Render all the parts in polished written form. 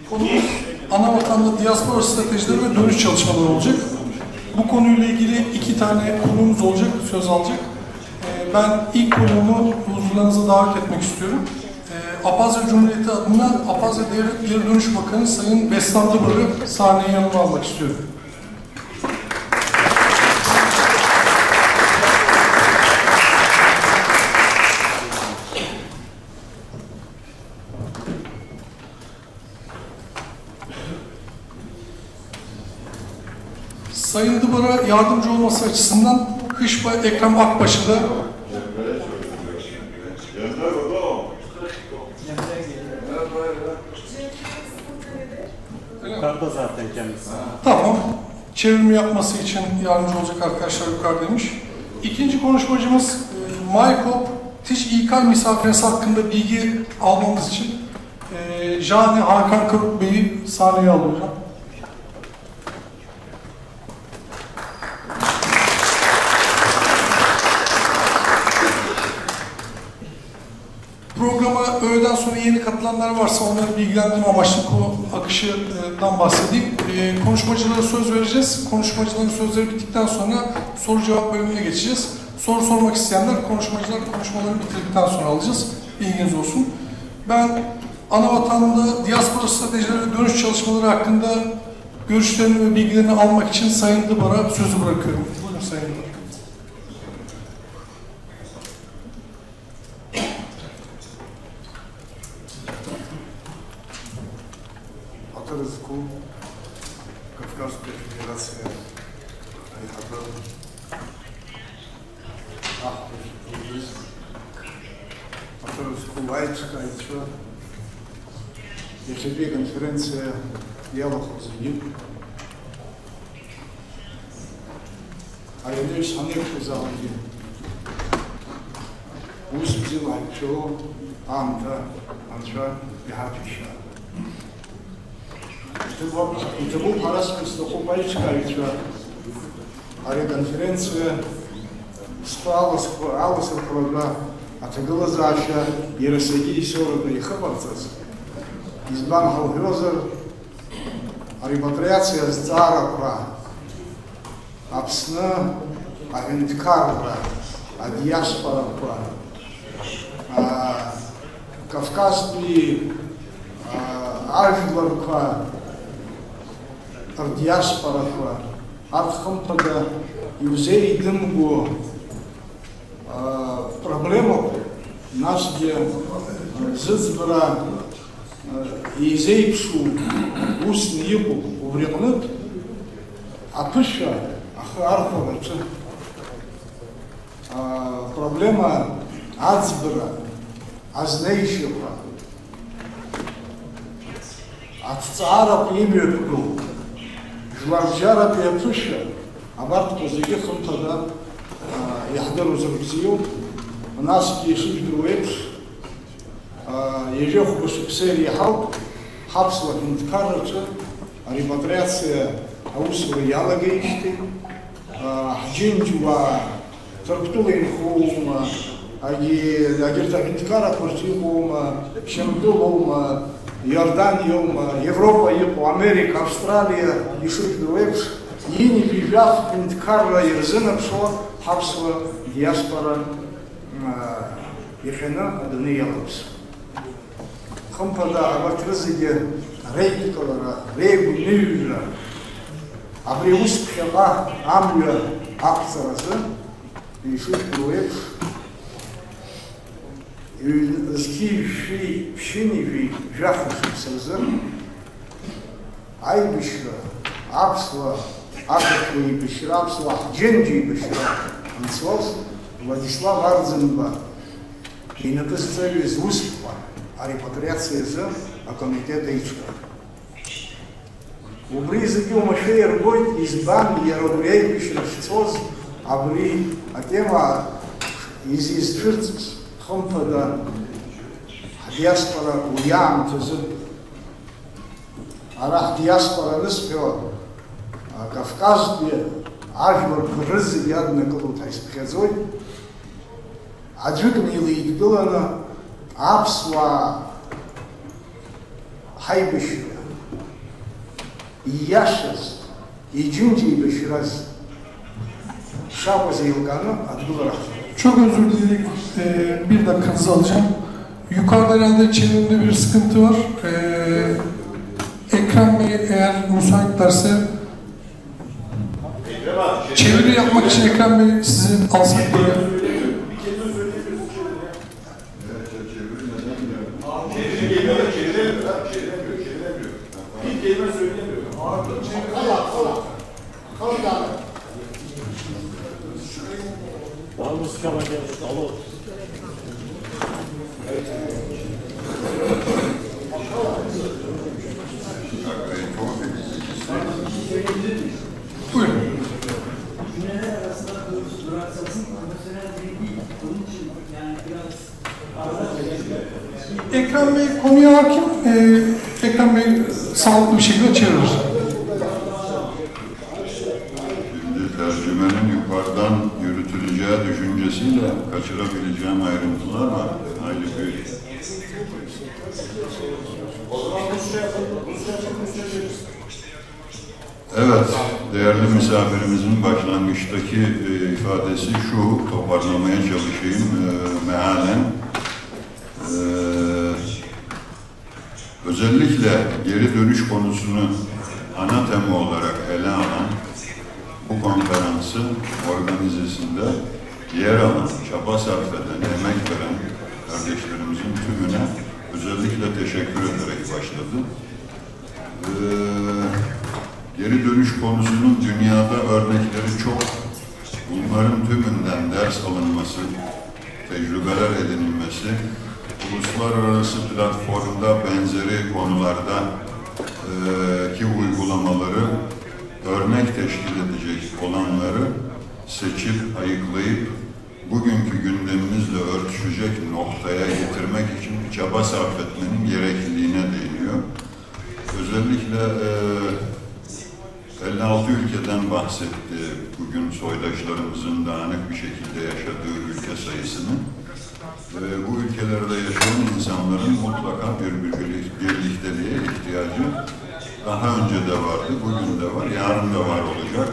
Konumuz ana vatanda diaspora stratejileri ve dönüş çalışmaları olacak. Bu konuyla ilgili 2 tane konuğumuz olacak, söz alacak. Ben ilk konuğumu huzurlarınıza davet etmek istiyorum. Apazya Cumhuriyeti adına Apazya Devlet Geri Dönüş Bakanı Sayın Bestan Dıbar'ı sahneye yanıma almak istiyorum. Sayın Dıbar'a yardımcı olması açısından Hışba Ekrem Akbaş'ı da yukarıda zaten kendisi. tamam, çevirme yapması için yardımcı olacak arkadaşlar yukarıdaymış. İkinci konuşmacımız Maykop Tiş İK misafiresi hakkında bilgi almamız için Jani Hakan Kırık Bey'i sahneye alıyorum. Programa öğleden sonra yeni katılanlar varsa onları bilgilendirme amaçlı konu akışından bahsedeyim. Konuşmacılara söz vereceğiz. Konuşmacıların sözleri bittikten sonra soru cevap bölümüne geçeceğiz. Soru sormak isteyenler konuşmacılar konuşmalarını bitirdikten sonra alacağız. Bilginiz olsun. Ben ana vatanda diaspora stratejileri ve dönüş çalışmaları hakkında görüşlerini ve bilgilerini almak için Sayın Dıbar'a sözü bırakıyorum. Buyurun Sayın Dıbar. Атарызку, Кавказская Федерация, Айхатар, Атарызку, Лайчка, Айчва, ЕХБ конференция Ялахузин, Айнеш Анекшу Заланди, Узбзил Айчо, Анта, Анча, Яхапиша. Итабу Параскинство Хубайчкавича, конференция спалась прога, атагыла Заша, Ерасаги Сёрна и Хабарцас. Избан Халгёзер, репатриация с Дзаракра, Апсна, Агенткарра, Диаспоракра, Кавказские Альфларкра, диаспораква, артхампада, юзей дымгу, проблема нас где зызбра изейпшу устный ебу увремнут, а пыша архарховача. Проблема ацбра, азнейшива. От цара племя Жларджара Пиапыша, Абарт Позагихам тогда Яхдеру Зарбзию, у нас Ешив Друэпш, Ежех Башипсери Халп, Хапсла Хинткарача, репатриация Аусура Ялагейшти, Джинджуа, Тарктулин Хоума, Агирта Хинткара Квартиума, Шемдулума, Иордания, Европа, Америка, Австралия, Ишуф-Дуэпш, Йини, Пижав, Пинткарла, Ерзина, Пшо, Хапсва, Диаспора, Ехена, Адонеялапс. Хампада, Абатрызиге, Рейкалара, Рейгу, Нюра, Абриуспхема, Амля, Акцаразы, Ишуф-Дуэпш, Зки Пшини Жахушипсазы, Айбишра, Апсла, Акату и Бишра, Апсла, Дженджи и Бишра, Анцвоз, Владислав Арзенба, и написали из Успа, а репатриация за комитета Ичка. У близки у Машеер Бойт из Бан, Ярогрей, Бишра, Шцоз, Абри, а тема из Фирцкс. Хампада, диаспора уям тезы, арах диаспора лиспео, Кавказде, ажвар крызы ядны кылут айспхезой, аджигнили идбилана, апсва хайбишве, Yaşız, ikinci beşiraz şapası yılganı adlılar. Çok özür dilerim. Bir dakikanızı alacağım. Yukarıda herhalde çevirimde bir sıkıntı var. Ekrem Bey eğer müsaitlerse çeviri yapmak için Ekrem Bey sizi alsak diye. Buyurun. Ekrem Bey konuya hakim. Ekrem Bey sağlıklı bir şekilde çevirir. Şimdi tercümenin yukarıdan yürütüleceği düşüncesiyle kaçırabileceğim ayrıntılar var. Hayli bir... Evet, değerli misafirimizin başlangıçtaki ifadesi şu, toparlamaya çalışayım mealen. Özellikle geri dönüş konusunu ana tema olarak ele alan bu konferansın organizesinde yer alan, çaba sarf eden, emek veren kardeşlerimizin tümüne özellikle teşekkür ederek başladı. Geri dönüş konusunun dünyada örnekleri çok. Bunların tümünden ders alınması, tecrübeler edinilmesi, uluslararası platformda benzeri konularda ki uygulamaları örnek teşkil edecek olanları seçip, ayıklayıp bugünkü gündemimizle örtüşecek noktaya getirmek için çaba sarf etmenin gerekliliğine değiniyor. Özellikle 56 ülkeden bahsetti bugün soydaşlarımızın dağınık bir şekilde yaşadığı ülke sayısını. Bu ülkelerde yaşayan insanların mutlaka bir birlikteliğe ihtiyacı daha önce de vardı, bugün de var, yarın da var olacak.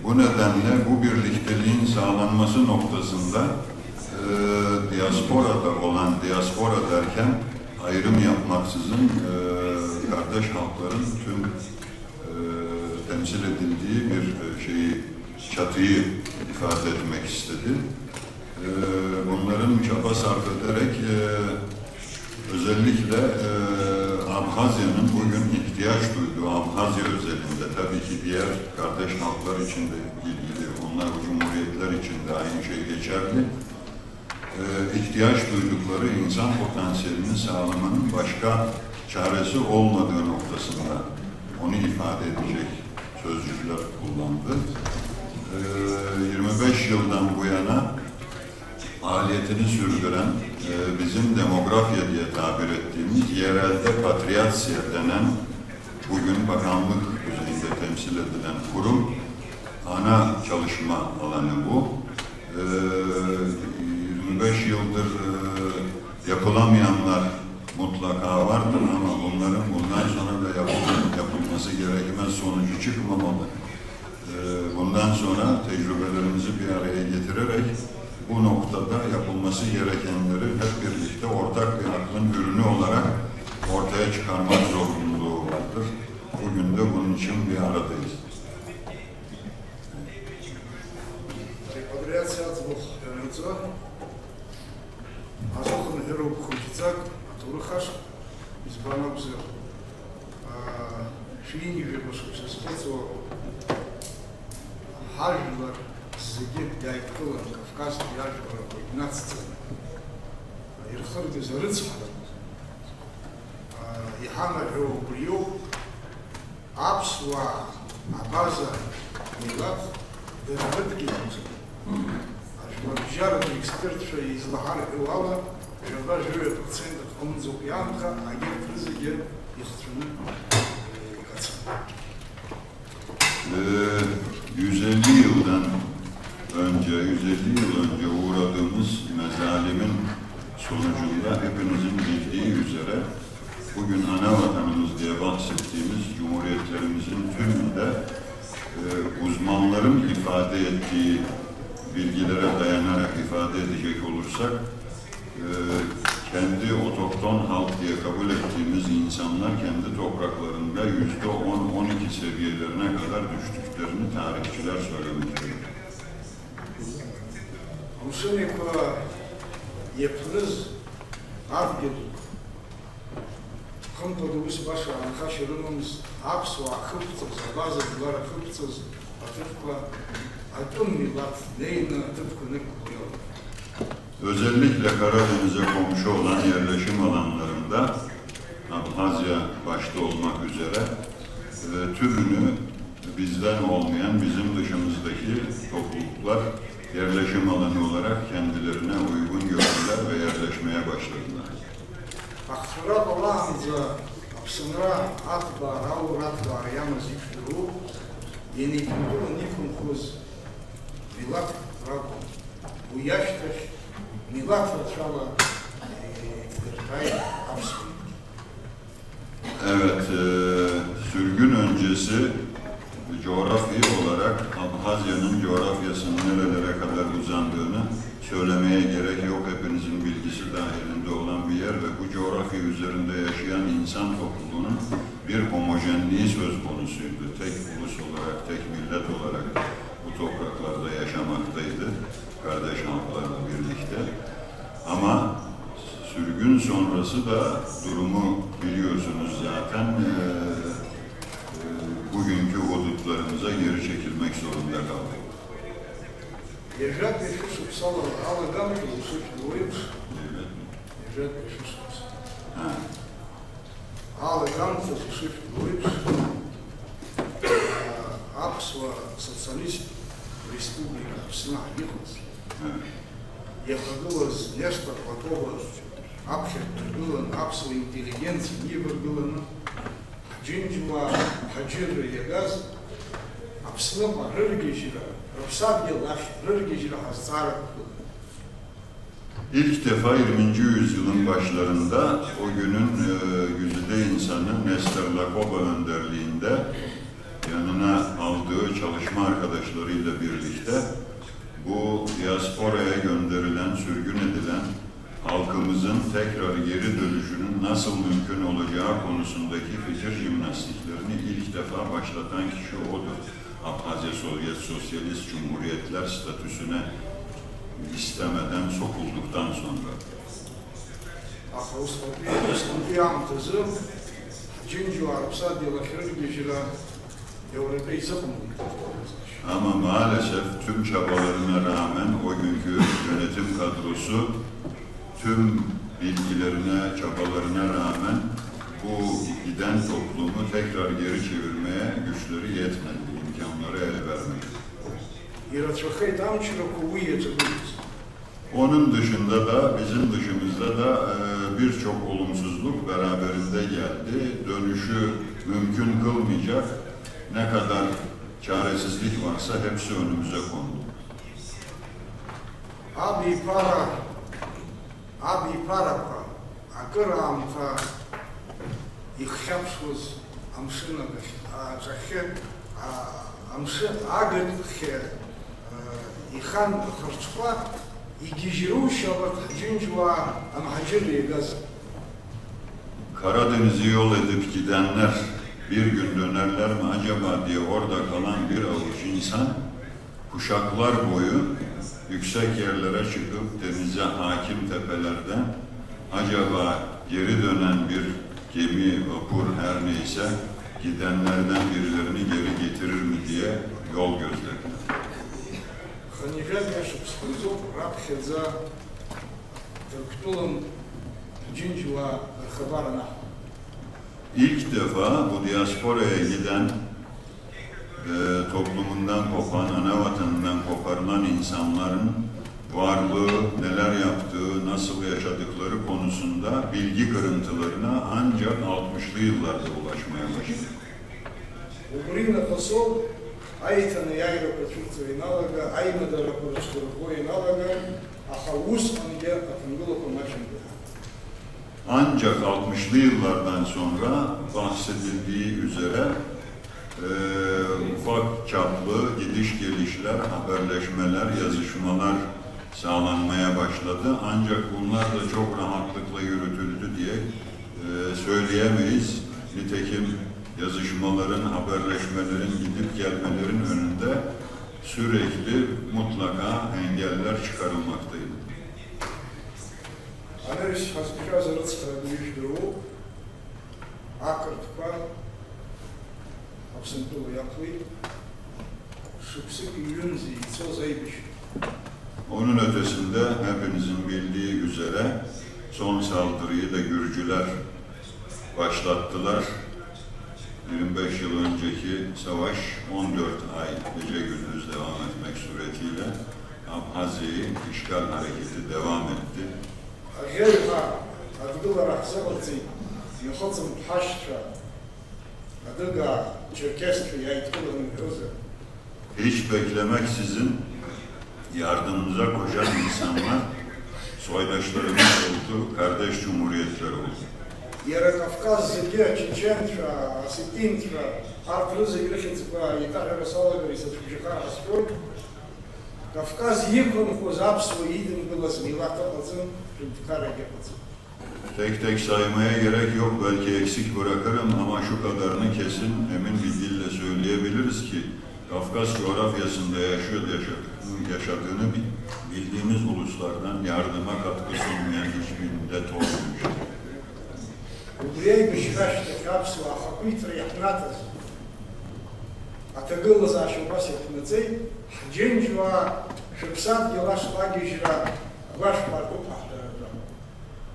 Bu nedenle bu birlikteliğin sağlanması noktasında diasporada olan, diaspora derken ayrım yapmaksızın kardeş halkların tüm temsil edildiği bir çatıyı ifade etmek istedi. Bunların çaba sarf ederek özellikle Abhazya'nın bugün ihtiyaç duyduğu, Abhazya özelinde tabii ki diğer kardeş halklar için de ilgili, onlar bu cumhuriyetler için de aynı şey geçerli. İhtiyaç duydukları insan potansiyelini sağlamanın başka çaresi olmadığı noktasında onu ifade edecek sözcükler kullandı. 25 yıldan bu yana faaliyetini sürdüren bizim demografya diye tabir ettiğimiz yerelde patriyatsiya denen bugün bakanlık düzeyinde temsil edilen kurum ana çalışma alanı bu. 25 yıldır yapılamayanlar mutlaka vardır ama bunların bundan sonra da yapılması gerekmez sonucu çıkmamalı. Bundan sonra tecrübelerimizi bir araya getirerek bu noktada yapılması gerekenleri hep birlikte ortak bir aklın ürünü olarak ortaya çıkarmak zorunluluğu vardır. Bugün de bunun için bir aradayız. Hajlar zıgı yaykılan Kafkas diyarları koordinatsiyonu yırtırdı zarıtsmadan ihana öğübriyo Apsva Abaza Milat Dırgıt gidiyoruz. Aşvarıcılar ekspertler izlahar evvala Жада живет в центре Онзукьянка, а я президент из страны Кацана. 150 yıldan önce, 150 yıl önce uğradığımız mezalimin sonucunda hepinizin bildiği üzere bugün ana vatanımızda diye bahsettiğimiz cumhuriyetlerimizin tümünde uzmanların ifade ettiği bilgilere dayanarak ifade edecek olursak kendi otokton halk diye kabul ettiğimiz insanlar kendi topraklarında %10-12 seviyelerine kadar düştüklerini tarihçiler söylemektedir. Amşınıkla yapınız avgid Хымтодубус баша анхашырымыз апсуа хыптыз, абазадылар хыптыз, atıfla atın millat neyine tıpkını kuruyor. Özellikle Karadeniz'e komşu olan yerleşim alanlarında Abhazya başta olmak üzere tümünü bizden olmayan bizim dışımızdaki topluluklar yerleşim alanı olarak kendilerine uygun gördüler ve yerleşmeye başladılar. Aktıra dolanca apsınra atbar, avur atbar yalnız yükürü, yeni kültürü nikun kuz millat rakun. Bu yaştır millat raçala kırtay apsın. Evet, sürgün öncesi coğrafi olarak Abhazya'nın coğrafyasının nerelere kadar uzandığını söylemeye gerek yok. Hepinizin bilgisi dahilinde olan bir yer ve bu coğrafya üzerinde yaşayan insan topluluğunun bir homojenliği söz konusuydu. Tek ulus olarak, tek millet olarak bu topraklarda yaşamaktaydı. Kardeş halklarla birlikte. Ama sürgün sonrası da durumu biliyorsunuz zaten bugünkü hudutlarımıza geri çekilmek zorunda kaldık. Ежат пишу псала алагам кылышып уйыш. Ежат пишу псала. Алагам кылышып уйыш. Апсва социалист республика Апсна Ихус. Ехагылыз нешта такого абхертгылын апсва интеллигенции нивыргылын. Джинджуа хаджиры ягаз Апсна рыргежира. İlk defa 20. yüzyılın başlarında o günün güzide insanı Nestor Lakoba önderliğinde yanına aldığı çalışma arkadaşlarıyla birlikte bu diasporaya gönderilen, sürgün edilen halkımızın tekrar geri dönüşünün nasıl mümkün olacağı konusundaki fikir jimnastiklerini ilk defa başlatan kişi odur. Abhazya Sosyalist Cumhuriyetler statüsüne istemeden sokulduktan sonra. Ama maalesef tüm çabalarına rağmen o günkü yönetim kadrosu tüm bilgilerine, çabalarına rağmen bu giden toplumu tekrar geri çevirmeye güçleri yetmedi. İmkanları el vermedi. Onun dışında da, bizim dışımızda da birçok olumsuzluk beraberinde geldi. Dönüşü mümkün kılmayacak ne kadar çaresizlik varsa hepsi önümüze kondu. Abi para akıramta ihşapsız amşına çahet amşı agıtke ihan harçla igijiruşavat cinjwa amhacir gaz. Karadeniz'i yol edip gidenler bir gün dönerler mi acaba diye orada kalan bir avuç insan kuşaklar boyu yüksek yerlere çıkıp denize hakim tepelerden acaba geri dönen bir gemi, vapur her neyse gidenlerden birilerini geri getirir mi diye yol gözlediler. İlk defa bu diasporaya giden toplumundan kopan, ana vatanından koparılan insanların varlığı, neler yaptığı, nasıl yaşadıkları konusunda bilgi kırıntılarına ancak 60'lı yıllarda ulaşmaya başladı. Ancak 60'lı yıllardan sonra bahsedildiği üzere ufak çaplı gidiş gelişler, haberleşmeler, yazışmalar sağlanmaya başladı. Ancak bunlar da çok rahatlıkla yürütüldü diye söyleyemeyiz. Nitekim yazışmaların, haberleşmelerin, gidip gelmelerin önünde sürekli mutlaka engeller çıkarılmaktaydı. Анарис хазбиха зарыцкара дуишдыру, акыртқа, абсентула яқли, шыпсык юнзи, ицо зайбиш. Onun ötesinde hepinizin bildiği üzere son saldırıyı da Gürcüler başlattılar. 25 yıl önceki savaş 14 ay gece gündüz devam etmek suretiyle Abhazya'yı işgal hareketi devam etti. Ажерха, адыгыла рахсабалци, юхоцым пашча, адыга черкесча яйткылын özü. Hiç beklemeksizin yardımımıza koşan insanlar soydaşlarımız oldu, kardeş cumhuriyetler oldu. Yere Kafkaz zilge, Çeçença, Asitinça, Artrızı Gürşetsikla, Yetar Rasalagari, Satşucıka, Asfur, Kafkaz yıkın kuzapsu idin bilası, Milata Bazın, Rüdükara yapatı. Tek tek saymaya gerek yok, belki eksik bırakırım ama şu kadarını kesin emin bir dille söyleyebiliriz ki Kafkas coğrafyasında yaşadığını bildiğimiz uluslardan yardıma katkı sunmayan hiçbir millet olmamıştır. Убрей бешкашта капсула, хакуитра яхнатаз. Атагыла зашылбас яхнацей, дженжва, шыпсат гелаш лагижра, ваш парку пахтарada.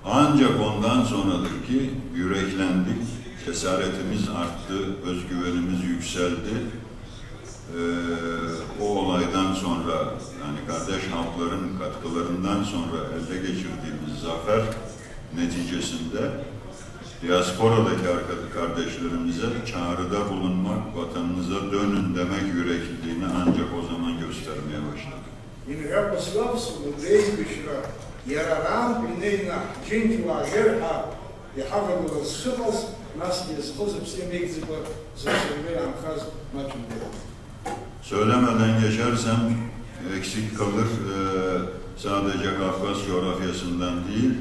Ancak ondan sonradır ki yüreklendik, cesaretimiz arttı, özgüvenimiz yükseldi. O olaydan sonra, yani kardeş halkların katkılarından sonra elde geçirdiğimiz zafer neticesinde diasporadaki kardeşlerimize çağrıda bulunmak, vatanınıza dönün demek yürekliliğini ancak o zaman göstermeye başladı. Имега пославсу, убрей бешра, ярарам, пинейна, дженжва, жерха, яхавагула сшыпалс, нас не схозып семейзиба, зашырвей амхаз мачумдера. Söylemeden geçersem eksik kalır. Sadece Kafkas coğrafyasından değil,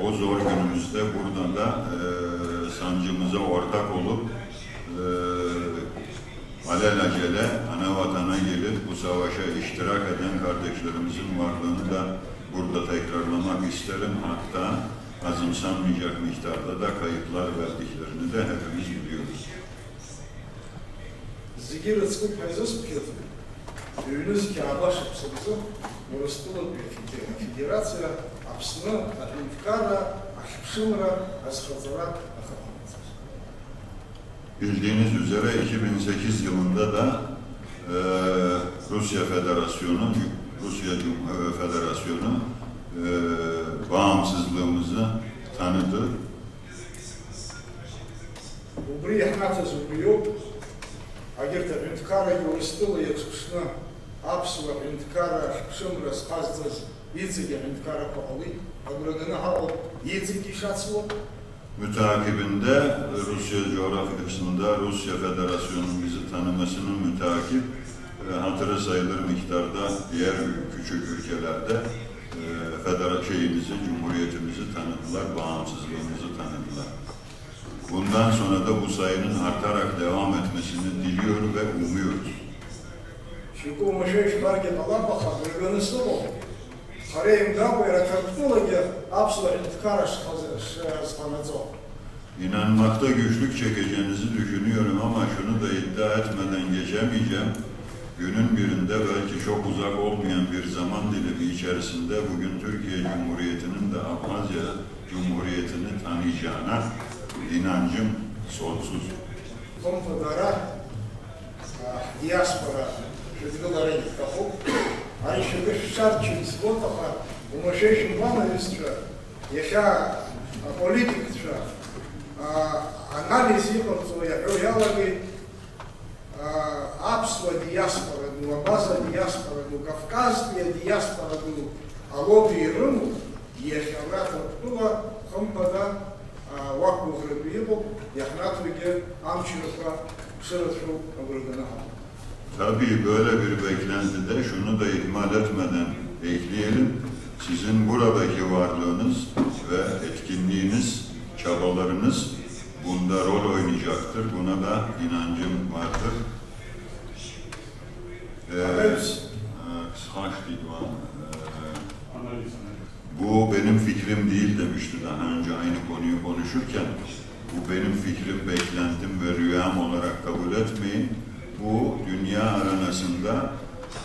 o zor günümüzde buradan da sancımıza ortak olup alelacele ana vatana gelip bu savaşa iştirak eden kardeşlerimizin varlığını da burada tekrarlamak isterim. Hatta azımsanmayacak miktarda da kayıplar verdiklerini de hepimiz biliyoruz. Зигирацку производству, юнизки абашипсабзу, Мурастула Федерация, Апсна, Атлинткара, Ашипшимра, Асхазара, Ахапанцев. Bildiğiniz üzere 2008 yılında da Rusya Federasyonu bağımsızlığımızı tanıdı. Убри яхната зубрио, агерта Атлинткара Юрастула Яцкушна, Апсула Атлинткара, Ашипшимра, Асхазаз, Yizigi Atlинткара Пахали, Аградına hava Yizigi şatsılı. Mütakibinde Rusya coğrafyasında Rusya Federasyonu'nun bizi tanımasının mütakip hatırı sayılır miktarda diğer küçük ülkelerde Cumhuriyetimizi tanıdılar, bağımsızlığımızı tanıdılar. Bundan sonra da bu sayının artarak devam etmesini diliyor ve umuyoruz. Çünkü o meşeş market Allah bakar, bölgenin sıvı. Harayım da bu yaratırtılı Apsula intikara şkanazı. İnanmakta güçlük çekeceğinizi düşünüyorum ama şunu da iddia etmeden geçemeyeceğim. Günün birinde belki çok uzak olmayan bir zaman dilimi içerisinde bugün Türkiye Cumhuriyeti'nin de Abhazya Cumhuriyeti'ni tanıyacağına inancım sonsuz. Kompudara, diaspora, жидгылары каху, они шагы шарчын свотаха, умашешин вановистра, яша политикша, анализ иконцу, яхоялаги, Апсва диаспора, Абаза диаспора, Кавказская диаспора, Алоби и Рыму, яшаврата тула, компада, уақәгәыӷратәы иҟоуп, иаҳнаҭогьы амчрақәа ԥшырацәоу агәырганаҳа. Tabii böyle bir beklentide şunu da ihmal etmeden ekleyelim. Sizin buradaki varlığınız ve etkinliğiniz, çabalarınız bunda rol oynayacaktır. Buna da inancım vardır. Bu benim fikrim değil demişti daha önce aynı konuyu konuşurken. Bu benim fikrim, beklentim ve rüyam olarak kabul etmeyin. Bu dünya arenasında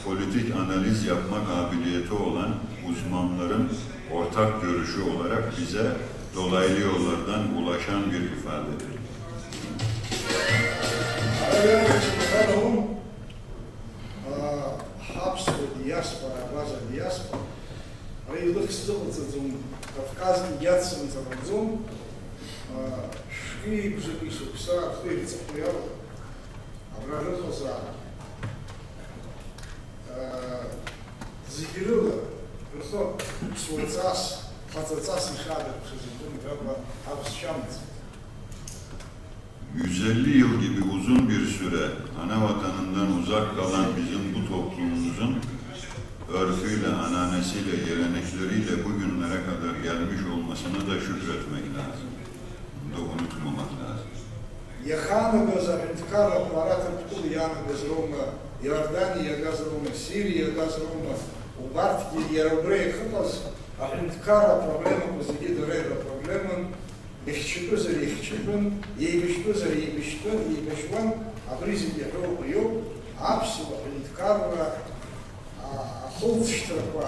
politik analiz yapma kabiliyeti olan uzmanların ortak görüşü olarak bize dolaylı yollardan ulaşan bir ifadedir. Аԥсуа диаспора, абаза диаспора, ари илыхс зыҟаҵаӡом, Кавказгьы иацымҵараӡом, шәи-бжаки шықәса рхы ирҵахо иалоуп, абра рыҟазаара. Зегьы рыла рхы ԥсуаҵас, хаҵаҵас ишадырԥшыз ртәым треба аԥсшьамц. 150 yıl gibi uzun bir süre ana vatanından uzak kalan bizim bu toplumumuzun örfüyle, ananesiyle, gelenekleriyle bugünlere kadar gelmiş olmasına da şükretmek lazım. Bunu da unutmamak lazım. Иаханагаз аҳәынҭқарратә аратәқәа иаанагаз роума, Иордания иагаз роума, Сириа иагаз роума, убарҭгьы иара убра иахыҟаз аҳәынҭқарратә проблемақәа зегьы дара ирпроблеман, ихьчатәызар ихьчатәын, еибашьтәызар еибашьуан, абри зегьы ҳәоуп иоуп, аԥсуа аҳәынҭқарра ахылҵшьҭрақәа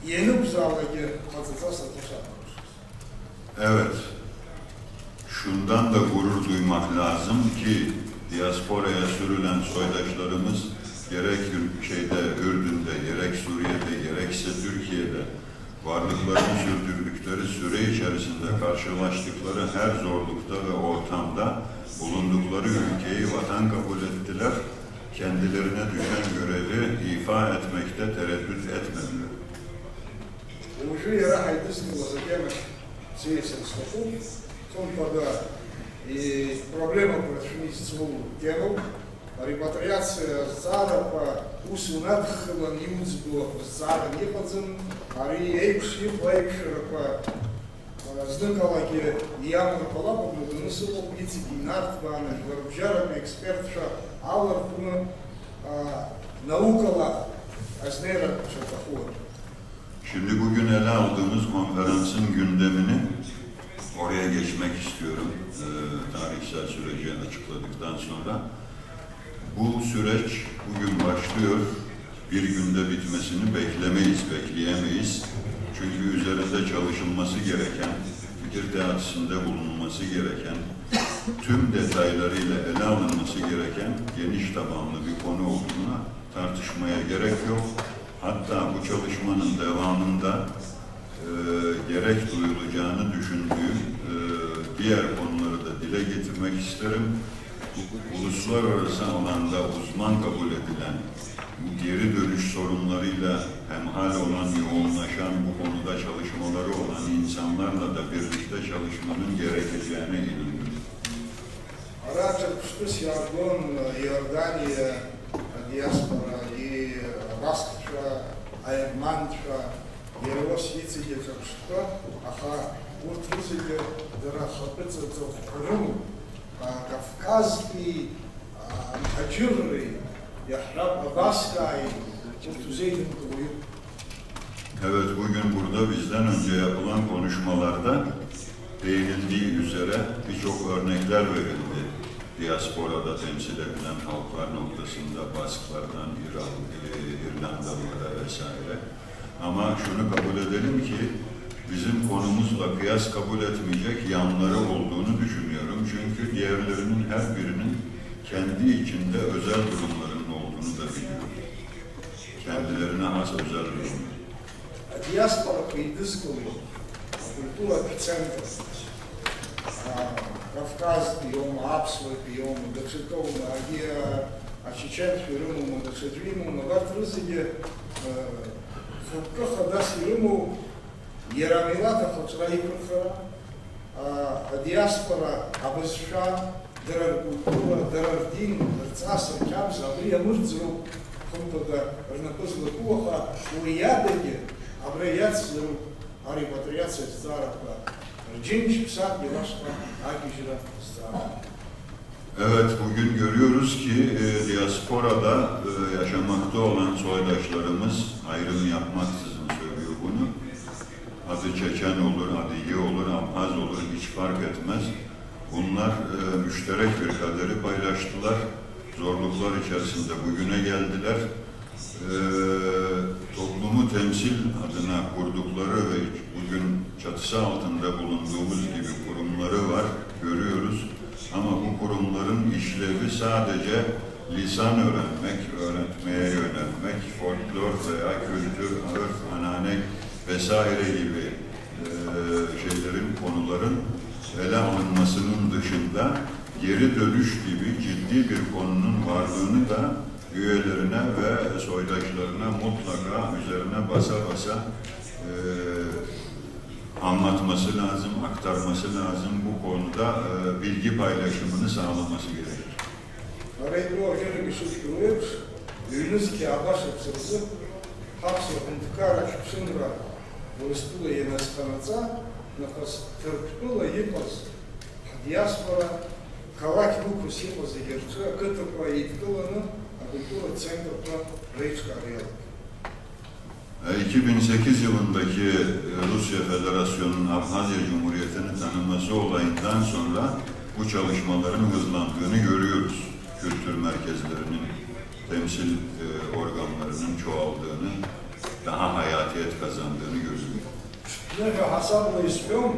ианықәзаалакгьы хаҵаҵас аҭашаҭарԥшыз. Evet, şundan da gurur duymak lazım ki diasporaya sürülen soydaşlarımız gerek Ürdün'de, gerek Suriye'de, gerekse Türkiye'de varlıklarını sürdürdükleri süre içerisinde karşılaştıkları her zorlukta ve ortamda bulundukları ülkeyi vatan kabul ettiler. Kendilerine düşen görevi ifa etmekte tereddüt etmediler. Уже я хайдыснула за тем, свесен статут, он пода и проблема прошли тему, репатриация Зарапа, усунадхла ньюзбу Зара Непадзен, ари эйпши плейпширапа, знакалаги Ямна Палапа, Мудунусова, Пицики, Нартбана, Варбжарами, экспертша, Аларпуна, наукала, Азнера Шатахуа. Şimdi bugün ele aldığımız konferansın gündemini oraya geçmek istiyorum. Tarihsel süreci açıkladıktan sonra. Bu süreç bugün başlıyor. Bir günde bitmesini bekleyemeyiz. Çünkü üzerinde çalışılması gereken, fikir teatisinde bulunması gereken, tüm detaylarıyla ele alınması gereken geniş tabanlı bir konu olduğuna tartışmaya gerek yok. Hatta bu çalışmanın devamında gerek duyulacağını düşündüğüm diğer konuları da dile getirmek isterim. Uluslararası alanda uzman kabul edilen, geri dönüş sorunlarıyla hemhal olan, yoğunlaşan, bu konuda çalışmaları olan insanlarla da birlikte çalışmanın gerekeceğine inanıyorum. Araçak Kuşkus Yargon, Iordania, diaspora, Baskça, Aymança, Yeros Yitzige Çarşıkta, aha урҭ рызегьы дара хатәыҵаҵо рымоуп. Кавказтәи мҳаџьырреи, Яҳраб Абаскааи урҭ узеидымкыло иоуп. Evet, bugün burada bizden önce yapılan konuşmalarda değinildiği üzere birçok örnekler verildi. Diasporada temsil edilen halklar noktasında Basklardan İrlandalılara vesaire. Ama şunu kabul edelim ki bizim konumuzla kıyas kabul etmeyecek yanları olduğunu düşünüyorum. Çünkü diğerlerinin her birinin kendi içinde özel durumlarının olduğunu da biliyorum. Kendilerine has özel durumlar. Diaspora предыскала культура епицентър. Кавказ пиома, Апсуа пиома, Дъчетовна, Агия, Чечен фирмума, Дъчетвимума, Вартрызеге, Хъпкъха да си ръму, Ярамилата хъчраи кърхара, адиаспора абызшәа, дара ркультура, дара рдин, рҵас, рқьабз, абри иамырӡроуп хымԥада рнапы злакәу, аха уи иадагьы абра иацзароуп арепатриациа зҵаарақәа, рџьынџь ԥсадгьыл ашҟа агьежьра зҵаарақәа. Evet, bugün görüyoruz ki diasporada yaşamakta olan soydaşlarımız ayrım yapmaksızın söylüyor bunu. Adı Çeçen olur, adı İyi olur, Abhaz olur, hiç fark etmez. Bunlar müşterek bir kaderi paylaştılar. Zorluklar içerisinde bugüne geldiler. Toplumu temsil adına kurdukları ve bugün çatısı altında bulunduğumuz gibi kurumları var, görüyoruz. Ama bu kurumların işlevi sadece lisan öğrenmek, öğretmeye yönelmek, folklor veya kültür, örf, ananek vesaire gibi şeylerin, konuların ele alınmasının dışında geri dönüş gibi ciddi bir konunun varlığını da üyelerine ve soydaşlarına mutlaka üzerine basa basa anlatması lazım, aktarması lazım. Bu konuda bilgi paylaşımını sağlaması gerekir. Arayı hocam bir şey görüyoruz. Ünlüz ki abaşıpsızı hapsi intikara çıksındıra Vuristula yenastanatsa nefes tırpıla yıpaz. Diaspora kavak lukus yıpazı gerçi kıtıkla yıtkılanı Kultura Centr'da Reyçka arayalım. 2008 yılındaki Rusya Federasyonu'nun Abhazya Cumhuriyeti'ni tanıması olayından sonra bu çalışmaların hızlandığını görüyoruz. Kültür merkezlerinin, temsil organlarının çoğaldığını, daha hayatiyet kazandığını görüyoruz. Nefes hasabla istiyorum.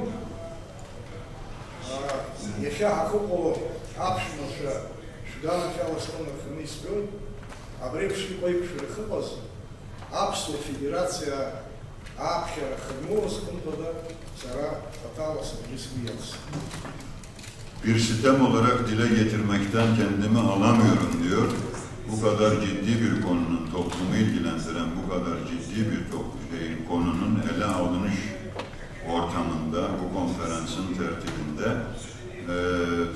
Yaşa hakkı o apşması, şudan начало станов istiyorum. Abrepşi koyup şuraya hıpaz. Apsu Federacija apšera Hırmuvas konuda Sara Fatalas Risviyas. Bir sitem olarak dile getirmekten kendimi alamıyorum diyor. Bu kadar ciddi bir konunun, toplumu ilgilendiren bu kadar ciddi bir konunun ele alınış ortamında, bu konferansın tertibinde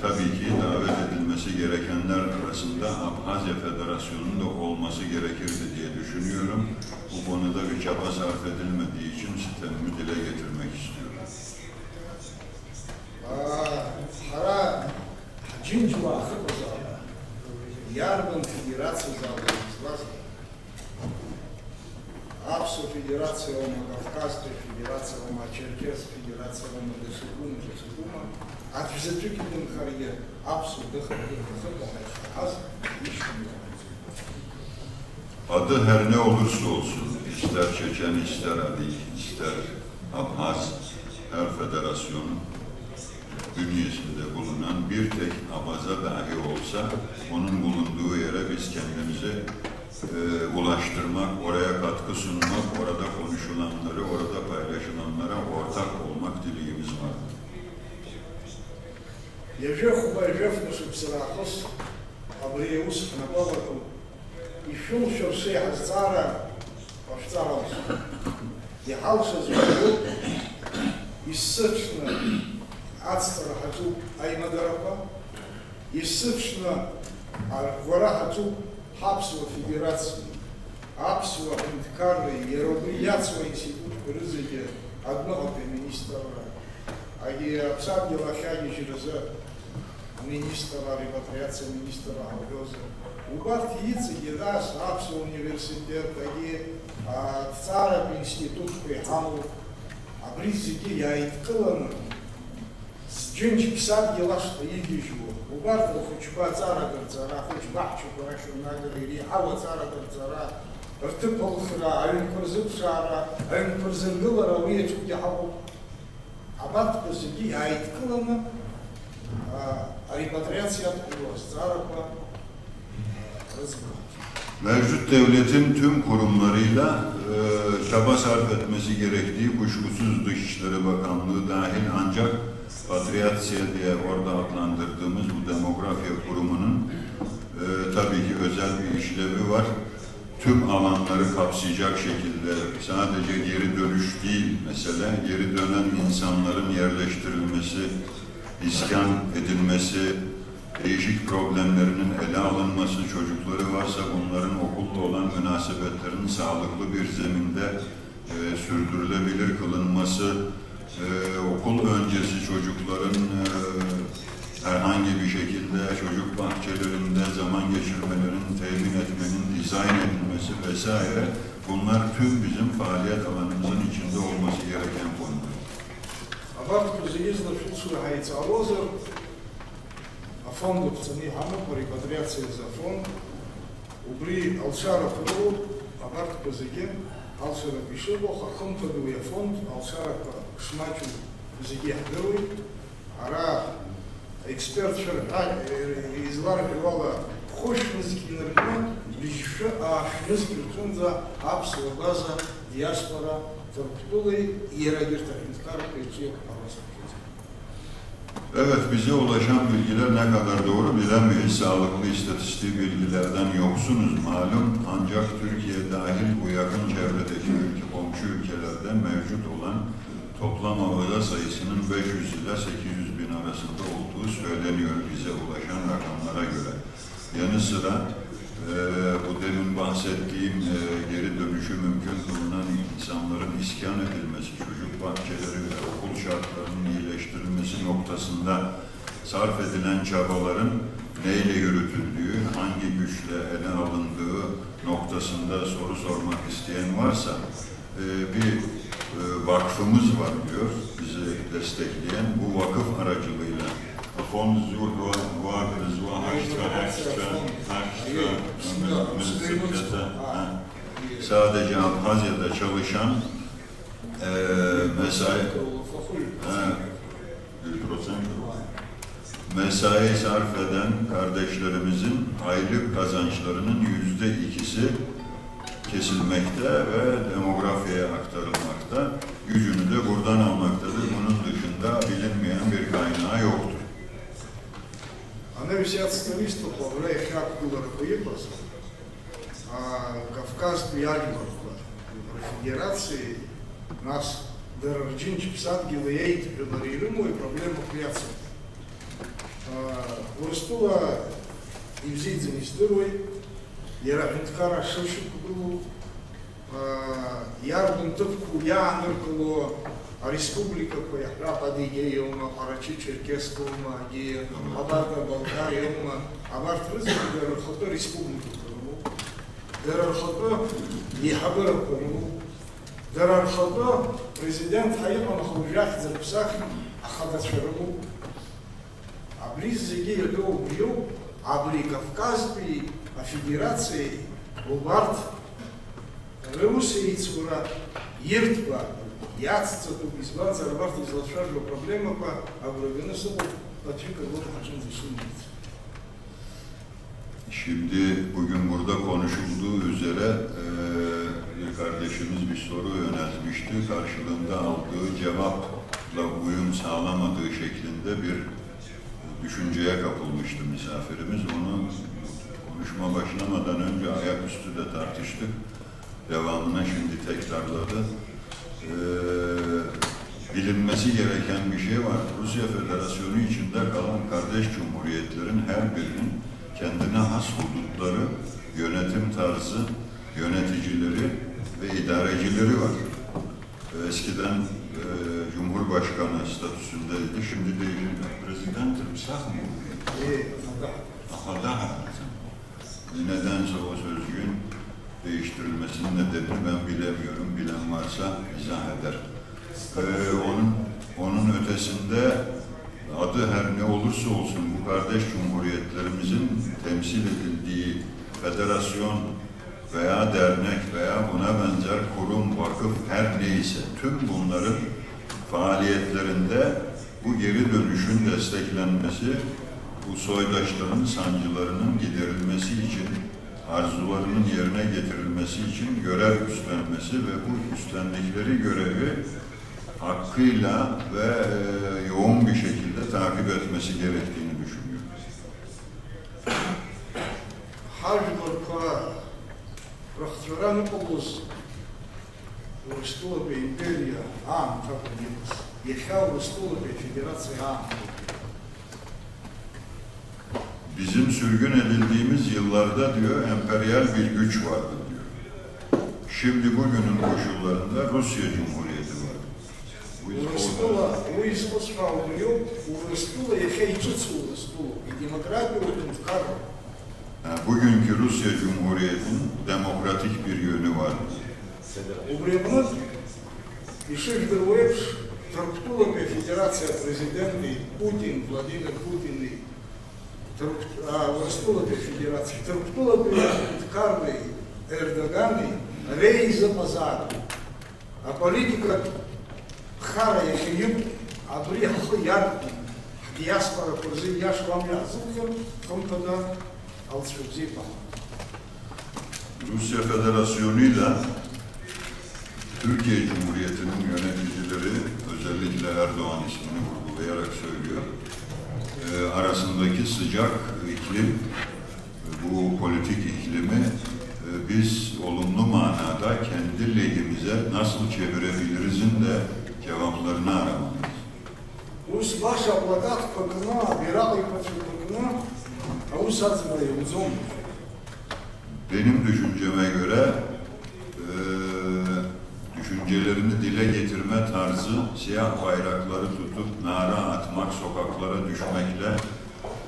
tabii ki davet edilmesi gerekenler arasında Abhazya Federasyonu'nun da olması gerekirdi diye düşünüyorum. Bu konuda bir çaba sarf edilmediği için sitemimi dile getirmek istiyorum. Hara Cincuva Hıpazala Yardım Federacija Zavlazı Apsu Federacija Oma Kavkaz'da Federacija Oma Çerkez Federacija Oma Dışıkuma Atfizatükidin Harge Apsu Az Adı her ne olursa olsun, ister Çeçen, ister Adi, ister Abhaz, her federasyonun bünyesinde bulunan bir tek abaza dahi olsa onun bulunduğu yere biz kendimizi ulaştırmak, oraya katkı sunmak, orada konuşulanları, orada paylaşılanlara ortak olmak dileğimiz vardır. Ежев наши псарахос, Абриеус на Павлаку, и шум шурши Хазара, Паштарос, и Халша Звук, и сычно Ацтара Хату Аймадарапа, и сычно Гвара Хату Хапсова Федерации, Апсова Инткары, Еробрияцова институт Рызыки, одного министра, а и обсадила Хяги Жирза, министра репатриации, министра Алгоза. Угад Яйцы, Едас, Апсу университет, Аги, Цараб институт Пехаму, Абризиги, Яйткалан, Джинчик Сад, Елаш, Егижу. Угад Хучба Цара Гарцара, Хучбахчу, Парашу Нагали, Ава Цара Гарцара, Ртыпалхра, Айнкурзыпшара, Айнкурзынгыла, Равия Чукяхабу. Абат Кузиги, Яйткалан, Репатриация открылась, Царапа разобралась. Mevcut devletin tüm kurumlarıyla çaba sarf etmesi gerektiği kuşkusuz Dışişleri Bakanlığı dahil, ancak Patriatsiya diye orada adlandırdığımız bu demografya kurumunun tabii ki özel bir işlevi var. tüm alanları kapsayacak şekilde sadece geri dönüş değil, mesela geri dönen insanların yerleştirilmesi, iskan edilmesi, değişik problemlerinin ele alınması, çocukları varsa bunların okulla olan münasebetlerinin sağlıklı bir zeminde sürdürülebilir kılınması, okul öncesi çocukların herhangi bir şekilde çocuk bahçelerinde zaman geçirmelerini temin etmenin dizayn edilmesi vesaire, bunlar tüm bizim faaliyet alanımızın içinde olması gereken konular. Абарҭқәа зегьы злашәыцуа ҳаицалозар, афонд ҟаҵаны иҳамоуп, арепатриациа афонд, убри алшарақәа рыуп, абарҭқәа зегьы алшарақәа ишыҟоу, хымԥада уи афонд алшарақәа шмаҷу зегьы иаҳдыруеит. Ара експертцәа изларҳәо ала ԥхәышәнызгьы инаркны, быжьшәы аашәнызгьы рҿынӡа аԥсуа база диаспора Торпедо'yu yere getirdik. Karapetçiye kapamasın. Evet, bize ulaşan bilgiler ne kadar doğru bilemeyiz. Sağlıklı istatistik bilgilerden yoksunuz malum. Ancak Türkiye dahil bu yakın çevredeki komşu ülkelerde mevcut olan toplam hafıza sayısının 500 ile 800 bin arasında olduğu söyleniyor bize ulaşan rakamlara göre. Yanı sıra bu demin bahsettiğim geri dönüşü mümkün kılınan insanların iskan edilmesi, çocuk bahçeleri ve okul şartlarının iyileştirilmesi noktasında sarf edilen çabaların neyle yürütüldüğü, hangi güçle ele alındığı noktasında soru sormak isteyen varsa bir vakfımız var diyor, bizi destekleyen. Bu vakıf aracılığıyla Fond sadece Abhazya'da çalışan mesai sarf eden kardeşlerimizin aylık kazançlarının %2'si kesilmekte ve demografiye aktarılmakta. Gücünü de buradan almaktadır. Bunun dışında bilinmeyen bir kaynağı yoktur. Она висят столица, управляя $100 по ЕПАСу, а Кавказскую ягодку Федерации нас дорожинч писат гилеет пилорируему и проблему кляться. Урстула имзидзе не стырой, ярабинткара шишуку было, ярдун тыпку яныркуло, а республика пояхра падигея ума, парачи черкесского ума, гея, абарда Болгария ума, абард рызык дерархото республика куру, дерархото ехабыра куру, дерархото президент Хайбан Хужах записах ахадачару, абриз зеге лёв бью, абри Кавказби, а федерации убард Русия цура ертба. Яцца тук избан зарабатывать излашажу проблема по агровину собой patrik olur hacın düşünmüyor. Şimdi bugün burada konuşulduğu üzere bir kardeşimiz bir soru yöneltmişti. Karşılığında aldığı cevapla uyum sağlamadığı şeklinde bir düşünceye kapılmıştı misafirimiz. Onu konuşma başlamadan önce ayaküstü de tartıştık. Devamına şimdi tekrarladı. Bilinmesi gereken bir şey var. Rusya Federasyonu içinde kalan kardeş cumhuriyetlerin her birinin kendine has hudutları, yönetim tarzı, yöneticileri ve idarecileri var. Eskiden Cumhurbaşkanı statüsündeydi, şimdi de Prezident'tir, sah mı? Daha. Nedense o sözcüğün değiştirilmesinin nedenini ben bilemiyorum. Bilen varsa izah eder. Onun ötesinde adı her ne olursa olsun bu kardeş cumhuriyetlerimizin temsil edildiği federasyon veya dernek veya buna benzer kurum, vakıf her neyse tüm bunların faaliyetlerinde bu geri dönüşün desteklenmesi, bu soydaşların sancılarının giderilmesi için, arzularının yerine getirilmesi için görev üstlenmesi ve bu üstlendikleri görevi hakkıyla ve yoğun bir şekilde takip etmesi gerektiğini düşünüyorum. Прохтора полос Урыстулы империя Антапнес. Yaşa Urustulu Federasyonu Bizim sürgün edildiğimiz yıllarda diyor emperyal bir güç vardı diyor. Şimdi bugünün koşullarında Rusya Cumhuriyeti var. Урыстула, мы использовали Урыстула, yaşa içici Urustulu. Demokrasi Urustulu. Bugünkü Rusya Cumhuriyeti'nin demokratik bir yönü var. Убревнут, еще впервые структура Федерация президента Путин, Владимир Путин, структура Федерации, структура Карлы, Эрдоганы, Рейза Пазар, а политика Хара Яхиюб, а приехал яркий, диаспора Курзы, я ж вам я зухер, он тогда Алшубзипа. Rusya Federasyonu'yla Türkiye Cumhuriyeti'nin yöneticileri, özellikle Erdoğan ismini vurgulayarak söylüyor, arasındaki sıcak iklim, bu politik iklimi biz olumlu manada kendi lehimize nasıl çevirebilirizin de cevaplarını aramalıyız. Ус ваша благодать погна, бирала и погна, а ус отзывай узом. Benim düşünceme göre düşüncelerini dile getirme tarzı siyah bayrakları tutup nara atmak, sokaklara düşmekle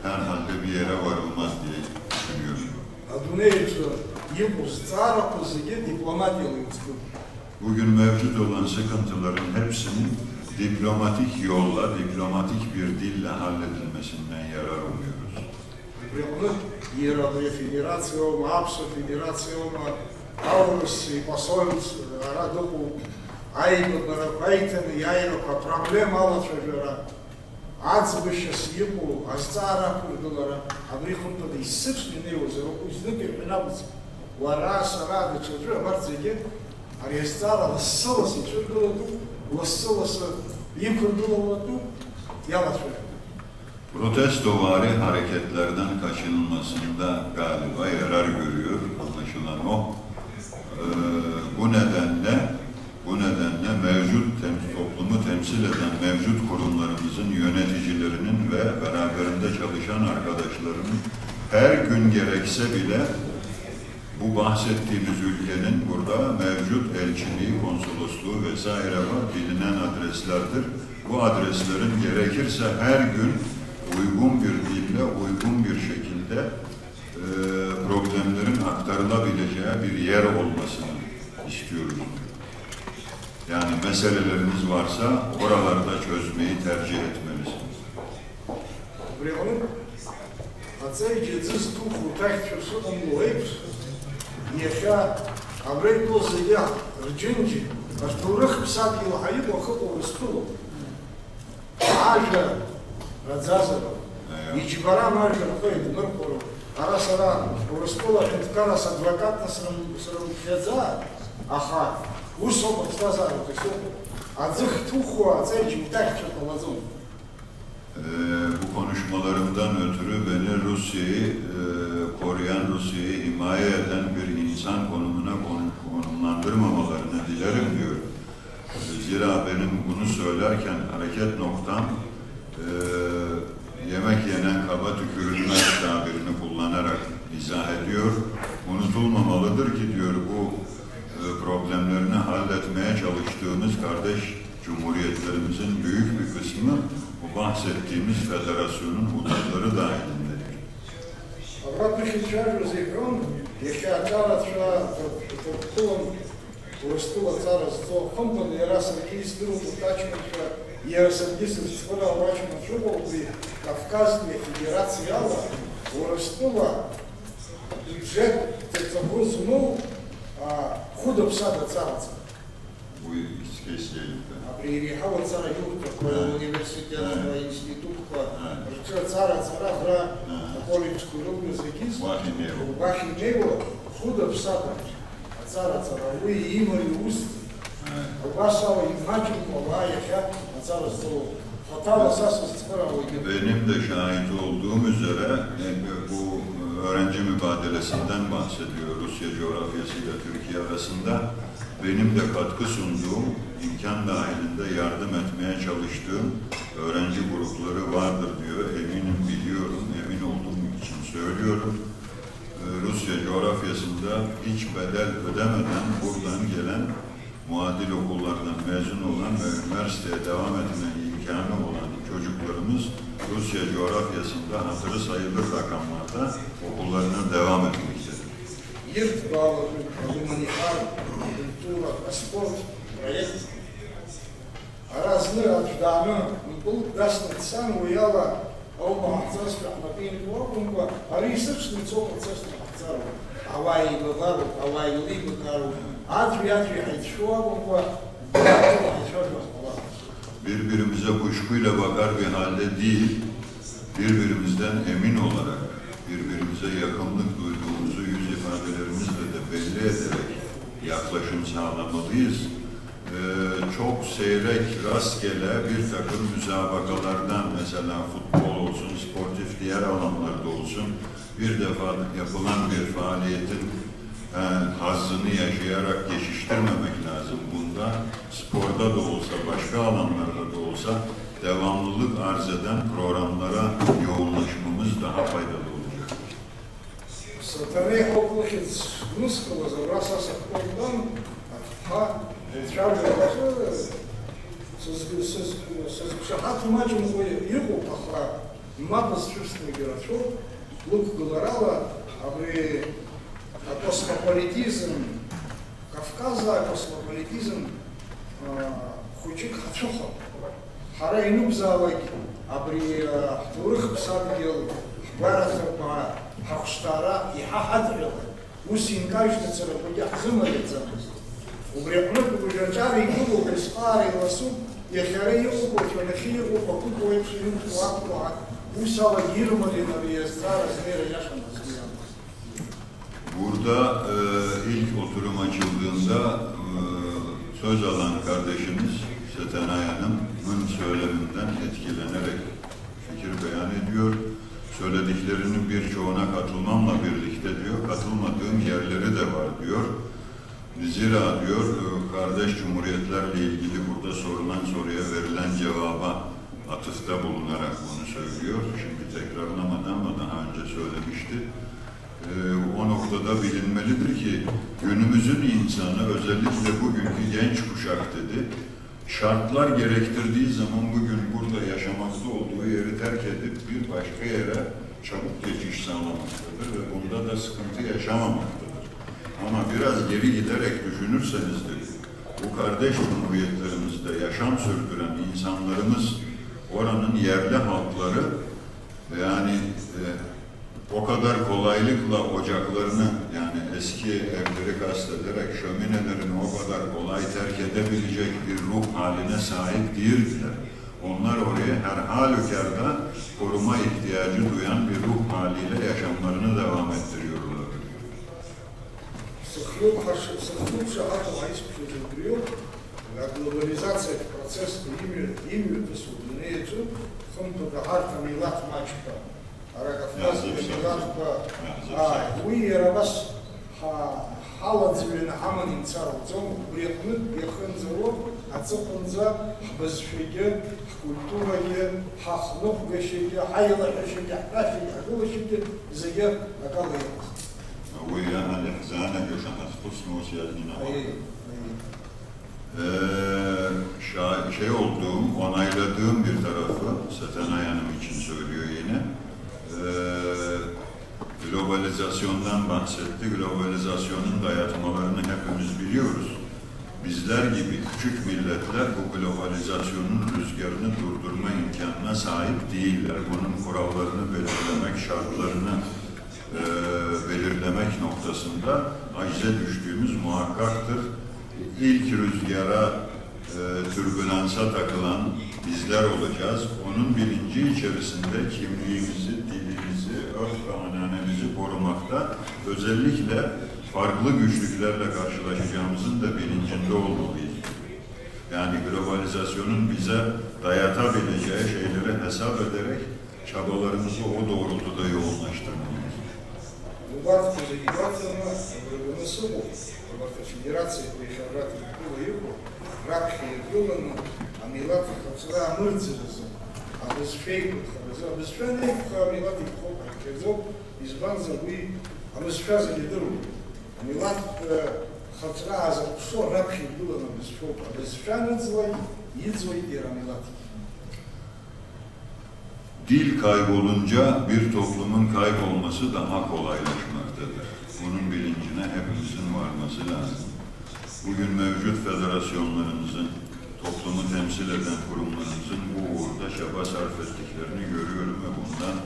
herhalde bir yere varılmaz diye düşünüyorum. Aduneyce yıldız tsara kuzeye diplomat yılıyız. Bugün mevcut olan sıkıntıların hepsinin diplomatik yolla, diplomatik bir dille halledilmesinden yarar umuyoruz. Прямо Европа Федерация, АПСО Федерация, Аурус и посольство, Радуху, Айго, Барапайтен, Яйрока, проблема Алашажера, Ацбыша, Сьюку, Астара, Курдулара, Абрихунта, и Сыпшный его за руку, изнуки, Пенабус, Вара, Сарада, Чужа, Марцеге, Арестара, Лассалас, и Чурдулату, Лассалас, и Курдулату, Ялашажера. Protestovari hareketlerden kaçınılmasında galiba yarar görüyor anlaşılan o. Bu nedenle mevcut toplumu temsil eden mevcut kurumlarımızın yöneticilerinin ve beraberinde çalışan arkadaşlarının her gün gerekse bile bu bahsettiğimiz ülkenin burada mevcut elçiliği, konsolosluğu vesaire var, bilinen adreslerdir. Bu adreslerin gerekirse her gün uygun bir dille, uygun bir şekilde problemlerin aktarılabileceği bir yer olmasını istiyoruz. Yani meseleleriniz varsa oralarda çözmeyi tercih etmelisiniz. Vreunul, ați zis tu cu tactul să omloiți, așa, a vrei tu să ia rgingi, aș turăh psat il haib o hăpă o stulă. Aja, razazără, nici bara marja răpăi de mărpără, ara săra, o stulă, pentru care s-a advocat să rămâneța, aha, usă mă stazară, că știu, a zih tu cu ați tactul pe lazun. Bu konuşmalarımdan ötürü beni Rusya'yı koruyan, Rusya'yı himaye eden bir insan konumuna konumlandırmamalarını dilerim diyor. Zira benim bunu söylerken hareket noktam yemek yenen kaba tükürülmez tabirini kullanarak izah ediyor. Unutulmamalıdır ki diyor bu problemlerini halletmeye çalıştığımız kardeş cumhuriyetlerimizin büyük bir kısmı bu bahsettiğimiz federasyonun hudutları dahilindedir. Обратно сейчас разыгран, если отцара топком уростула цара сто компан и раз регистрировал тачманка и рассадился скоро вачман шубал при Кавказской Федерации Алла уростула бюджет тецогузну худо псада цараца. Bu kesinlikle. Приехала цара Юрта по университету, институт по цара бра полицку люблю закис. Вахинево худо псада. Цара вы има и уст. Вашава имаджин молая я цара стол. Fatala sasız Benim de şahit olduğum üzere bu öğrenci mübadelesinden bahsediyor Rusya coğrafyası ile Türkiye arasında. Benim de katkı sunduğum, imkan dahilinde yardım etmeye çalıştığım öğrenci grupları vardır diyor. Eminim, biliyorum, emin olduğum için söylüyorum. Rusya coğrafyasında hiç bedel ödemeden buradan gelen muadil okullardan mezun olan ve üniversiteye devam etme imkanı olan çocuklarımız Rusya coğrafyasında hatırı sayılır rakamlarda okullarına devam etmektedir. Yurt bağlı, humanitar, kültüra, sport, proyekt. Arazlı atdağını, mutluluk dastan uyala, Oba Akцарска, Мапейник Вакумба, Арисовский Цок Акцарска Акцарова, Авай Гагару, Авай Либакару, Атви Айтшуакумба, Birbirimize kuşkuyla bakar bir halde değil, birbirimizden emin olarak, birbirimize yakınlık duyduğumuzu yüz ifadelerimizle de belli ederek yaklaşım sağlamalıyız. Çok seyrek, rastgele bir takım müsabakalardan, mesela futbol olsun, sportif diğer alanlarda olsun, bir defa yapılan bir faaliyetin hazzını yaşayarak geçiştirmemek lazım. Bunda sporda da olsa, başka alanlarda da olsa devamlılık arz eden programlara yoğunlaşmamız daha faydalı olacak. Сатане облакец мускула забраса сакпойдан, шахат мачем иҟоуп, аха мабыз чувствугьы рацәоуп, лықәгыларала абри акосмополитизм, Кавказа акосмополитизм хәыҷык ҳацәыхап. Ҳара ианықәзаалак абри ҳҭоурых-ԥсадгьыл ҳгәараҭақәа ҳахәшҭаара иҳаҳадҳәалак, ус инкажьны-царақәагьы ҳзымариаӡамызт. Убри аҟнытә уажәаҿар игылоуп, есҟаара иласуп, иахьара иҟоуп, уахьанахьы иҟоуп, акәыкәу еиԥш ирымҭо ақәлаа, ус алагьы ирмариан ари азҵаара азнеира иашамызт. Burada ilk oturum açıldığında söz alan kardeşimiz Setenay Hanım'ın söyleminden etkilenerek fikir beyan ediyor. Söylediklerinin birçoğuna katılmamla birlikte diyor, katılmadığım yerleri de var diyor. Zira diyor, kardeş cumhuriyetlerle ilgili burada sorulan soruya verilen cevaba atıfta bulunarak bunu söylüyor. Şimdi tekrarlamadan ama daha önce söylemişti. O noktada bilinmelidir ki günümüzün insanı, özellikle bugünkü genç kuşak dedi, şartlar gerektirdiği zaman bugün burada yaşamakta olduğu yeri terk edip bir başka yere çabuk geçiş sağlamaktadır ve bunda da sıkıntı yaşamamaktadır. Ama biraz geri giderek düşünürseniz de bu kardeş cumhuriyetlerimizde yaşam sürdüren insanlarımız, oranın yerli halkları yani o kadar kolaylıkla ocaklarını, yani eski evleri kastederek şöminelerini o kadar kolay terk edebilecek bir ruh haline sahip değildiler. Onlar oraya her halükarda koruma ihtiyacı duyan bir ruh haliyle yaşamlarını devam ettiriyorlar. Глобализация – процесс имеет осуднеется, в том-то гарта милат мачка, аракавказская милатка, уи рабас халадзвен хаманин царцом, брехнут, беханзаро, ацапанза, хбазшеге, культураге, хахнух гашеге, хайла гашеге, хашеге, агулашеге, зая акалайс. Уи анализана гашанас пусмос язнина. Şey olduğum, onayladığım bir tarafı Setenay Hanım için söylüyor yine. Globalizasyondan bahsetti. Globalizasyonun dayatmalarını hepimiz biliyoruz. Bizler gibi küçük milletler bu globalizasyonun rüzgarını durdurma imkanına sahip değiller. Bunun kurallarını belirlemek, şartlarını belirlemek noktasında acize düştüğümüz muhakkaktır. İlk rüzgara, türbülansa takılan bizler olacağız. Onun bilinci içerisinde kimliğimizi, dilimizi, örf ve ananemizi korumakta, özellikle farklı güçlüklerle karşılaşacağımızın da bilincinde olmalıyız. Yani globalizasyonun bize dayatabileceği şeyleri hesap ederek çabalarımızı o doğrultuda yoğunlaştırmalıyız. Докладку занимательно на сумму, в Федерации Пришарат Юго, Ракхи Юлана, Амилат Хацра Мырцеза, а без фейков, а без фейков, Амилат и Хопа, Кезоп, из Банза вы, а мы связаны друг. Амилат Хацра за что Ракхи Юлана без фейков, а без фейков, Yılzoi diğer Amilati. Dil kaybolunca bir toplumun kaybolması daha kolaylaşmaktadır. Bunun bilincine hepimizin varması lazım. Bugün mevcut federasyonlarımızın, toplumu temsil eden kurumlarımızın bu uğurda çaba sarf ettiklerini görüyorum ve bundan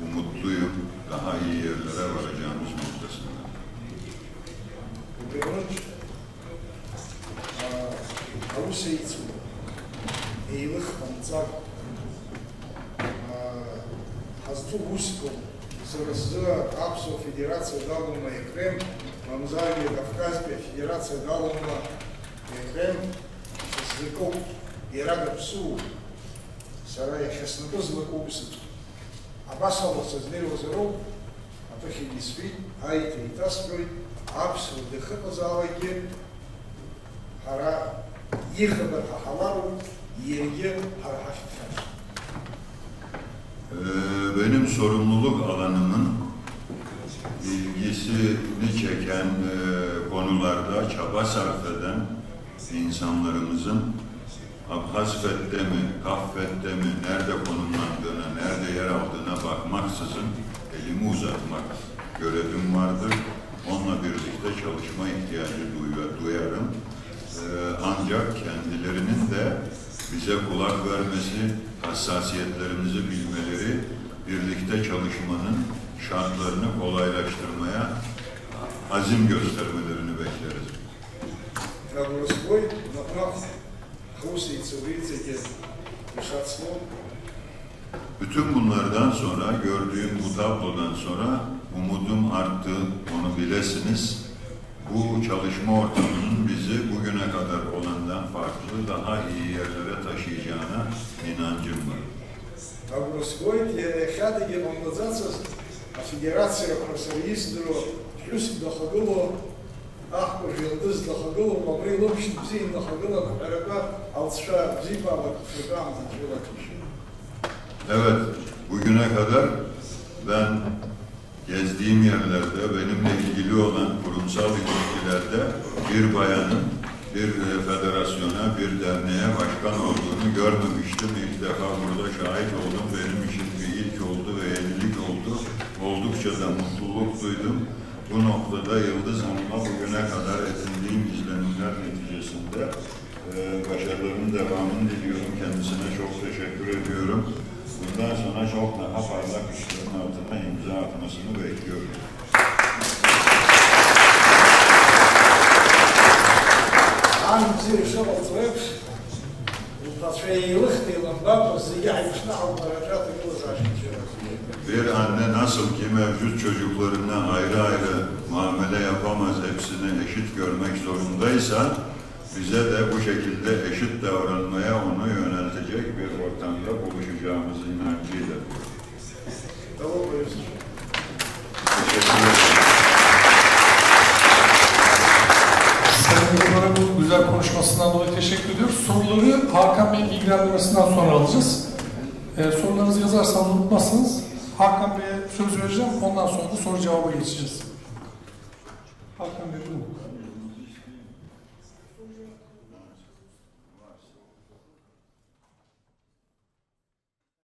umutluyum. Daha iyi yerlere varacağımız noktasında. Eylых Хамцак Азту Гусиков Сырызы Апсу Федерация Далума Екрем Мамзария Кавказская Федерация Далума Екрем Зыков Ирага Псу Сарая Шестнату Злакоусит Абасова Созлева Зеров Атохи Дисфи Айти Итаской Апсу Дыхапа Залайки Хара Ихабар Хахалару Benim sorumluluk alanımın ilgisini çeken konularda çaba sarf eden insanlarımızın Abhazfet'te mi, Kaffet'te mi, nerede konumlandığına, nerede yer aldığına bakmaksızın elimi uzatmak görevim vardır. Onunla birlikte çalışma ihtiyacı duyarım. Ancak kendilerinin de bize kulak vermesi, hassasiyetlerimizi bilmeleri, birlikte çalışmanın şartlarını kolaylaştırmaya azim göstermelerini bekleriz. Bütün bunlardan sonra, gördüğüm bu tablodan sonra umudum arttı, onu bilesiniz. Bu çalışma ortamının bizi bugüne kadar olandan farklı, daha iyi yerlere taşıyacağına inancım var. Федерация профсоюзов плюс доходило, пожалуйста, доходило, мабрей лобщин бзин доходило, арaba alçışa bzipa bak program zıcılatmış. Evet, bugüne kadar ben gezdiğim yerlerde benimle ilgili olan kurumsal ilişkilerde bir bayanın bir federasyona, bir derneğe başkan olduğunu görmemiştim. İlk defa burada şahit oldum. Benim için bir ilk oldu ve yenilik oldu. Oldukça da mutluluk duydum. Bu noktada Yıldız Hanım'a bugüne kadar edindiğim izlenimler neticesinde başarılarının devamını diliyorum. Kendisine çok teşekkür ediyorum. Bundan sonra çok daha parlak işlerin altına imza atmasını bekliyorum. Bir anne nasıl ki mevcut çocuklarına ayrı ayrı muamele yapamaz, hepsini eşit görmek zorundaysa, bize de bu şekilde eşit davranmaya onu yöneltecek bir ortamda buluşacağımız inancıyla. Teşekkür ederim. Sayın Yılmaz'a bu güzel konuşmasından dolayı teşekkür ediyoruz. Soruları Hakan Bey'in bilgilendirmesinden sonra alacağız. Sorularınızı yazarsanız unutmazsanız Hakan Bey'e söz vereceğim. Ondan sonra da soru cevaba geçeceğiz. Hakan Bey buyurun.